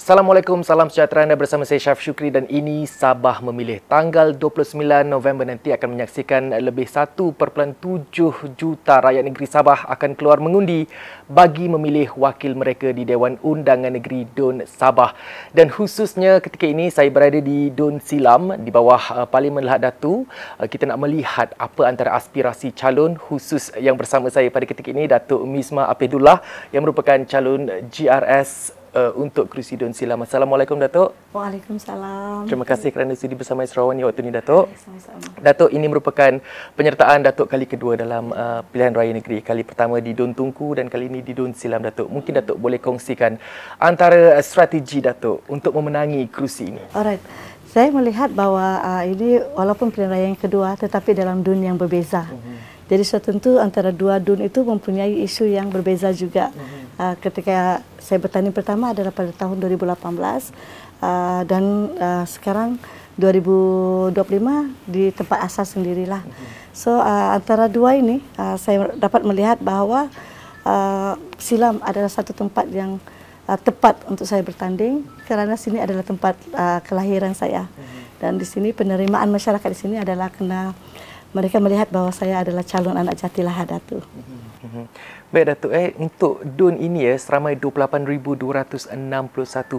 Assalamualaikum, salam sejahtera. Anda bersama saya Syaf Syukri dan ini Sabah Memilih. Tanggal 29 November nanti akan menyaksikan lebih 1.7 juta rakyat negeri Sabah akan keluar mengundi bagi memilih wakil mereka di Dewan Undangan Negeri Dun Sabah. Dan khususnya ketika ini saya berada di Dun Silam di bawah Parlimen Lahad Datu. Kita nak melihat apa antara aspirasi calon khusus yang bersama saya pada ketika ini, Datuk Misma Apidullah yang merupakan calon GRS untuk kerusi Dun Silam. Assalamualaikum Datuk. Waalaikumsalam. Terima kasih kerana sudi bersama Sarawak waktu ini Datuk. Sama-sama. Datuk, ini merupakan penyertaan Datuk kali kedua dalam pilihan raya negeri. Kali pertama di Dun Tunku dan kali ini di Dun Silam Datuk. Mungkin Datuk boleh kongsikan antara strategi Datuk untuk memenangi kerusi ini. Alright. Saya melihat bahawa ini walaupun pilihan raya yang kedua tetapi dalam dun yang berbeza. Jadi sudah tentu antara dua dun itu mempunyai isu yang berbeza juga. Ketika saya bertanding pertama adalah pada tahun 2018 dan sekarang 2025 di tempat asal sendirilah. So antara dua ini saya dapat melihat bahawa Silam adalah satu tempat yang tepat untuk saya bertanding kerana sini adalah tempat kelahiran saya. Dan di sini penerimaan masyarakat di sini adalah kena mereka melihat bahawa saya adalah calon anak jati Lahad Datu. Baik Datuk, untuk Dun ini seramai 28,261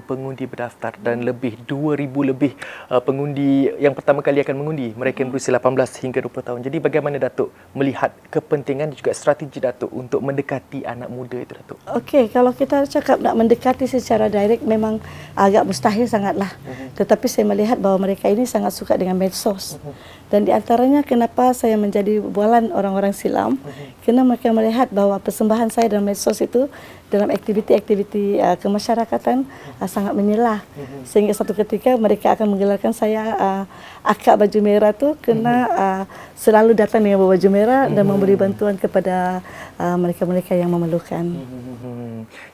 pengundi berdaftar dan lebih 2,000 lebih pengundi yang pertama kali akan mengundi. Mereka yang berusia 18 hingga 20 tahun. Jadi bagaimana Datuk melihat kepentingan dan juga strategi Datuk untuk mendekati anak muda itu Datuk? Okey, kalau kita cakap nak mendekati secara direct memang agak mustahil sangatlah. Tetapi saya melihat bahawa mereka ini sangat suka dengan medsos. Dan di antaranya kenapa saya menjadi bualan orang-orang Silam, kerana mereka melihat bahawa persembahan saya dalam medsos itu dalam aktiviti-aktiviti kemasyarakatan sangat menyelah. Sehingga satu ketika mereka akan menggelarkan saya akak baju merah tu kerana selalu datang dengan baju merah dan memberi bantuan kepada mereka-mereka yang memerlukan.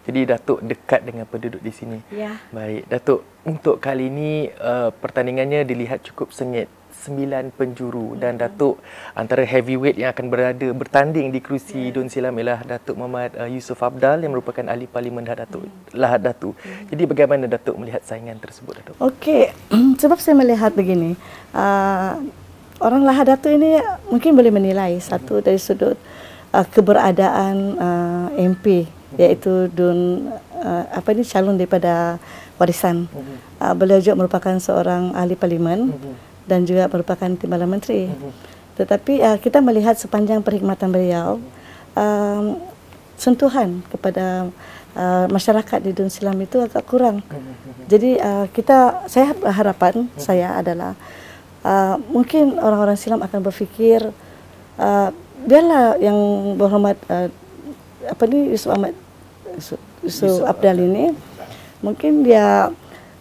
Jadi Datuk dekat dengan penduduk di sini. Ya. Baik, Datuk, untuk kali ini pertandingannya dilihat cukup sengit. 9 penjuru dan Datuk antara heavyweight yang akan bertanding di kerusi Dun Silam ialah Datuk Muhammad Yusof Abdal yang merupakan ahli Parlimen Lahad Datu. Jadi bagaimana Datuk melihat saingan tersebut Datuk? Okey, sebab saya melihat begini, orang Lahad Datu ini mungkin boleh menilai satu dari sudut keberadaan MP iaitu Dun calon daripada warisan. Beliau juga merupakan seorang ahli parlimen dan juga merupakan timbalan menteri. Tetapi kita melihat sepanjang perkhidmatan beliau, sentuhan kepada masyarakat di Dun Silam itu agak kurang. Jadi saya harapan saya adalah mungkin orang-orang Silam akan berfikir biarlah yang berhormat Yusof Abdal ini mungkin dia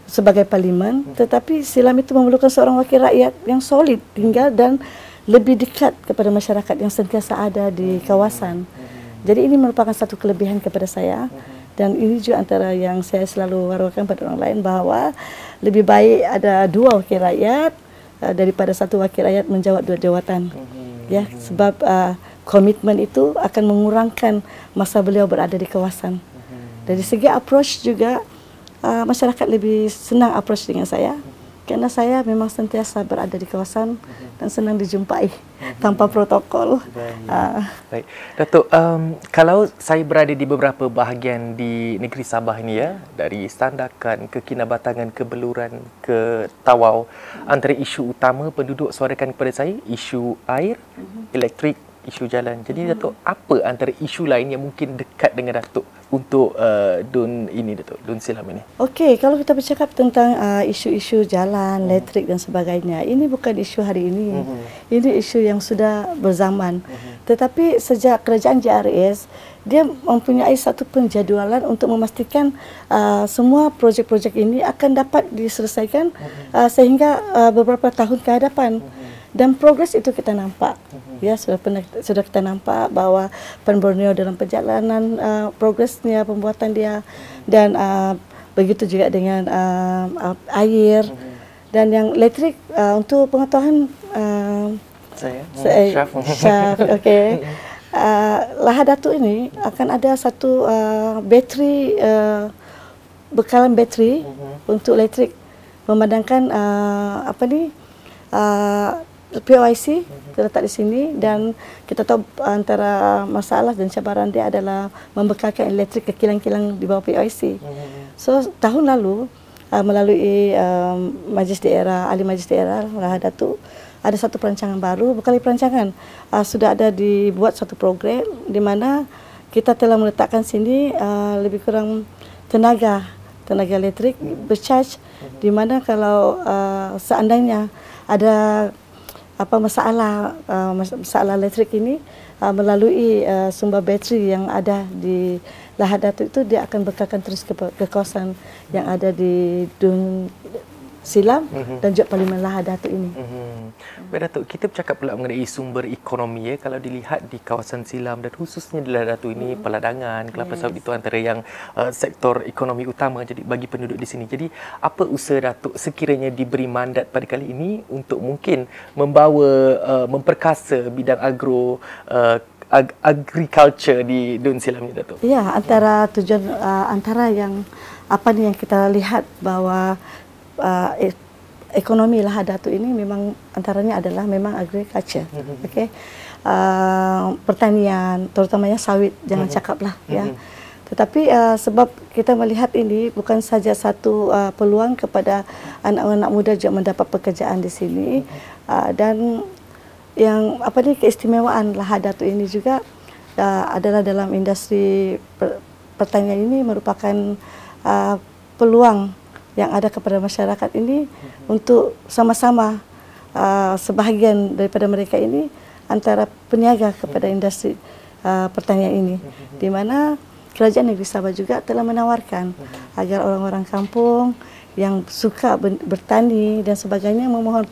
sebagai parlimen, tetapi Silam itu memerlukan seorang wakil rakyat yang solid tinggal dan lebih dekat kepada masyarakat yang sentiasa ada di kawasan. Jadi ini merupakan satu kelebihan kepada saya dan ini juga antara yang saya selalu wawarkan pada orang lain bahawa lebih baik ada dua wakil rakyat daripada satu wakil rakyat menjawab dua jawatan. Ya, sebab komitmen itu akan mengurangkan masa beliau berada di kawasan. Dari segi approach juga masyarakat lebih senang approach dengan saya kerana saya memang sentiasa berada di kawasan dan senang dijumpai tanpa protokol. Baik. Datuk, kalau saya berada di beberapa bahagian di negeri Sabah ini dari Sandakan ke Kinabatangan ke Beluran ke Tawau, antara isu utama penduduk suarakan kepada saya isu air, elektrik, isu jalan. Jadi Datuk, apa antara isu lain yang mungkin dekat dengan Datuk untuk Dun ini Datuk, Dun Silam ini? Okey, kalau kita bercakap tentang isu-isu jalan, elektrik dan sebagainya, ini bukan isu hari ini. Ini isu yang sudah berzaman. Tetapi sejak kerajaan JRS, dia mempunyai satu penjadualan untuk memastikan semua projek-projek ini akan dapat diselesaikan sehingga beberapa tahun ke hadapan. Dan progres itu kita nampak. Ya, sudah kita nampak bahawa Pen Borneo dalam perjalanan progresnya pembuatan dia dan begitu juga dengan air dan yang elektrik untuk pengetahuan saya Syaf, okey. Lahad Datu ini akan ada satu bateri bekalan bateri untuk elektrik, memandangkan POIC terletak di sini, dan kita tahu antara masalah dan cabaran dia adalah membekalkan elektrik ke kilang-kilang di bawah POIC. So tahun lalu melalui Majlis Daerah, Ahli Majlis Daerah Lahadatul, ada satu perancangan baru, bukan perancangan, sudah ada dibuat satu program di mana kita telah meletakkan sini lebih kurang tenaga elektrik bercharge, di mana kalau seandainya ada masalah elektrik ini melalui sumber bateri yang ada di Lahadatul itu, dia akan bekalkan terus ke kawasan yang ada di Dun Silam dan juga Parlimen Lahadatul ini. Baik Datuk, kita bercakap pula mengenai sumber ekonomi ya. Kalau dilihat di kawasan Silam dan khususnya di Lahadatul ini, peladangan, kelapa sawit itu antara yang sektor ekonomi utama jadi bagi penduduk di sini. Jadi apa usaha Datuk sekiranya diberi mandat pada kali ini untuk mungkin membawa memperkasa bidang agriculture di Dun Silam ni, Datuk? Ya, antara tujuan antara yang yang kita lihat bahwa ekonomi Lahadatul ini memang antaranya adalah memang agriculture, okey, pertanian, terutamanya sawit, jangan cakaplah ya. Tetapi sebab kita melihat ini bukan saja satu peluang kepada anak-anak muda juga mendapat pekerjaan di sini, dan yang keistimewaan Lahadatul ini juga adalah dalam industri pertanian ini merupakan peluang yang ada kepada masyarakat ini untuk sama-sama sebahagian daripada mereka ini antara peniaga kepada industri pertanian ini, di mana Kerajaan Negeri Sabah juga telah menawarkan agar orang-orang kampung yang suka bertani dan sebagainya memohon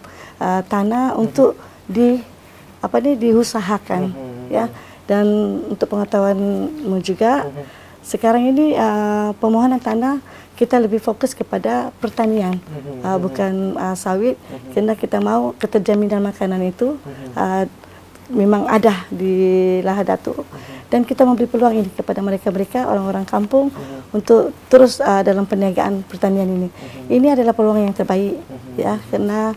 tanah untuk diusahakan ya. Dan untuk pengetahuanmu juga, sekarang ini permohonan tanah kita lebih fokus kepada pertanian, bukan sawit, kerana kita mahu keterjaminan makanan itu memang ada di Lahadatul, dan kita memberi peluang ini kepada mereka-mereka orang-orang kampung untuk terus dalam perniagaan pertanian ini. Ini adalah peluang yang terbaik ya, kerana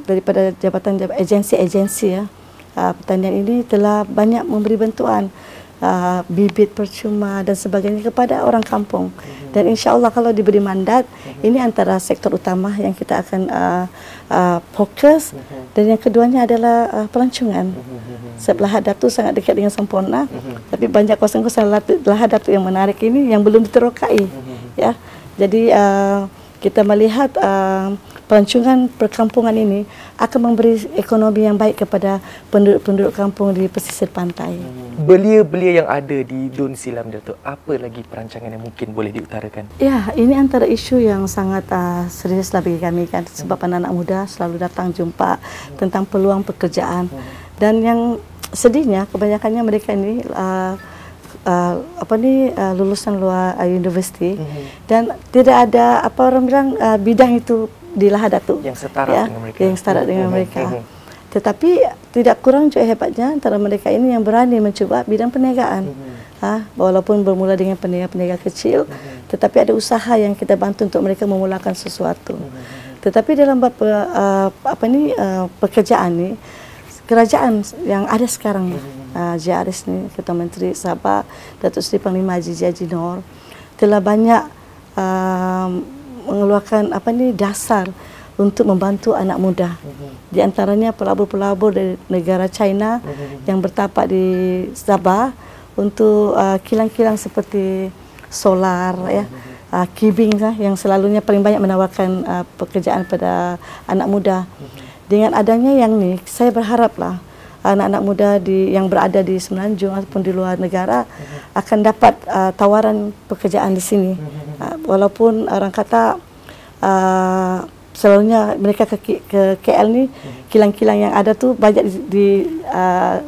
daripada jabatan agensi-agensi ya, pertanian ini telah banyak memberi bantuan bibit percuma dan sebagainya kepada orang kampung, dan insya-Allah kalau diberi mandat, ini antara sektor utama yang kita akan fokus. Dan yang keduanya adalah pelancongan. Lahadatul sangat dekat dengan sempurna, tapi banyak kawasan-kawasan Lahadatul yang menarik ini yang belum diterokai ya. Jadi kita melihat pelancongan perkampungan ini akan memberi ekonomi yang baik kepada penduduk-penduduk kampung di pesisir pantai. Belia-belia yang ada di Dun Silam, Datuk, apa lagi perancangan yang mungkin boleh diutarakan? Ya, ini antara isu yang sangat seriuslah bagi kami kan, sebab anak-anak muda selalu datang jumpa tentang peluang pekerjaan, dan yang sedihnya kebanyakannya mereka ini lulusan luar universiti, dan tidak ada orang bilang bidang itu di Lahadatul yang setara ya, dengan mereka. Yang setara dengan mereka. Tetapi tidak kurang juga hebatnya antara mereka ini yang berani mencuba bidang perniagaan. Walaupun bermula dengan peniaga kecil, tetapi ada usaha yang kita bantu untuk mereka memulakan sesuatu. Tetapi dalam pekerjaan ni, kerajaan yang ada sekarang, JRS ni, Ketua Menteri Sabah, Datuk Seri Panglima Haji Noor, telah banyak mengeluarkan dasar untuk membantu anak muda. Di antaranya pelabur-pelabur dari negara China yang bertapak di Sabah untuk kilang-kilang seperti solar ya, Kibing yang selalunya paling banyak menawarkan pekerjaan pada anak muda. Dengan adanya yang ni, saya berharaplah anak-anak muda yang berada di Semenanjung ataupun di luar negara akan dapat tawaran pekerjaan di sini. Walaupun orang kata selalunya mereka ke KL ni, kilang-kilang yang ada tu banyak di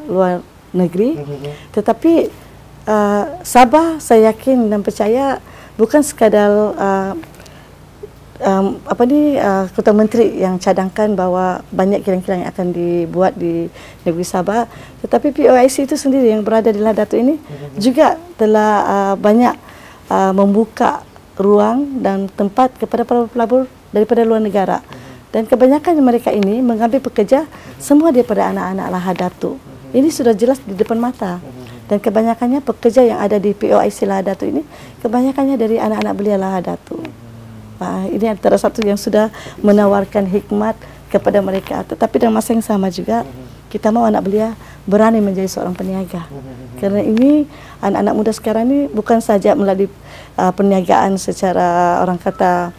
luar negeri, tetapi Sabah saya yakin dan percaya bukan sekadar Ketua Menteri yang cadangkan bahawa banyak kilang-kilang yang akan dibuat di negeri Sabah, tetapi POIC itu sendiri yang berada di Lahadatul ini juga telah banyak membuka ruang dan tempat kepada para pelabur daripada luar negara. Dan kebanyakan mereka ini mengambil pekerja semua daripada anak-anak Lahad Datuk. Ini sudah jelas di depan mata. Dan kebanyakannya pekerja yang ada di POIC Lahad Datuk ini, kebanyakannya dari anak-anak belia Lahad Datuk. Ini antara satu yang sudah menawarkan hikmat kepada mereka. Tetapi dalam masa yang sama juga, kita mahu anak belia berani menjadi seorang peniaga. Kerana ini, anak-anak muda sekarang ini bukan saja melalui perniagaan secara orang kata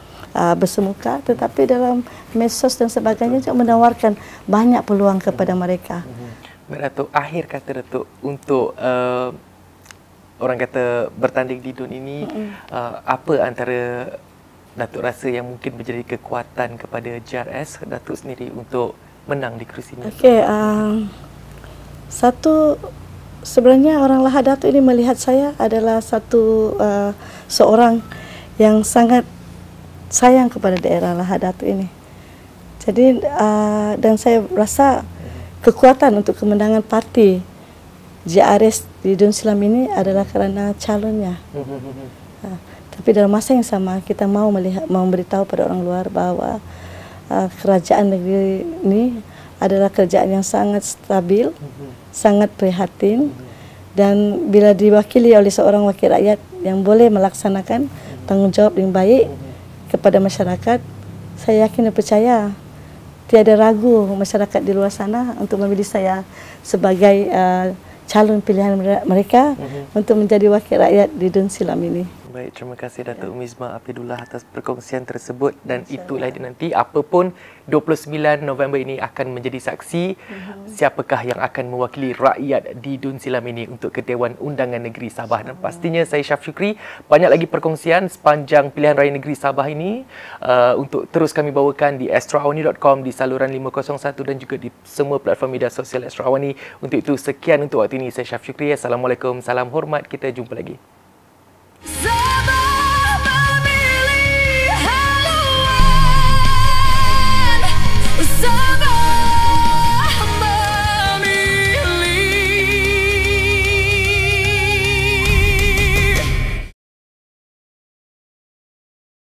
bersemuka, tetapi dalam medsos dan sebagainya juga menawarkan banyak peluang kepada mereka. Datuk, akhir kata Datuk untuk orang kata bertanding di DUN ini, apa antara Datuk rasa yang mungkin menjadi kekuatan kepada JRS Datuk sendiri untuk menang di kerusi ini? Okey, satu, sebenarnya orang Lahad Datuk ini melihat saya adalah seorang yang sangat sayang kepada daerah Lahad Datuk ini. Jadi dan saya rasa kekuatan untuk kemenangan parti JRS di DUN Silam ini adalah kerana calonnya. Tapi dalam masa yang sama kita mahu memberitahu pada orang luar bahawa kerajaan negeri ini adalah kerajaan yang sangat stabil, sangat prihatin, dan bila diwakili oleh seorang wakil rakyat yang boleh melaksanakan tanggungjawab yang baik kepada masyarakat, saya yakin dan percaya tiada ragu masyarakat di luar sana untuk memilih saya sebagai calon pilihan mereka untuk menjadi wakil rakyat di DUN Silam ini. Baik, terima kasih Datuk Mizma Abidullah atas perkongsian tersebut, dan itulah dia nanti apapun 29 November ini akan menjadi saksi siapakah yang akan mewakili rakyat di DUN Silam ini untuk ke Dewan Undangan Negeri Sabah. Dan pastinya saya Syaf Syukri, banyak lagi perkongsian sepanjang pilihan raya negeri Sabah ini untuk terus kami bawakan di astroawani.com, di saluran 501 dan juga di semua platform media sosial Astro Awani. Untuk itu sekian untuk waktu ini, saya Syaf Syukri. Assalamualaikum, salam hormat, kita jumpa lagi.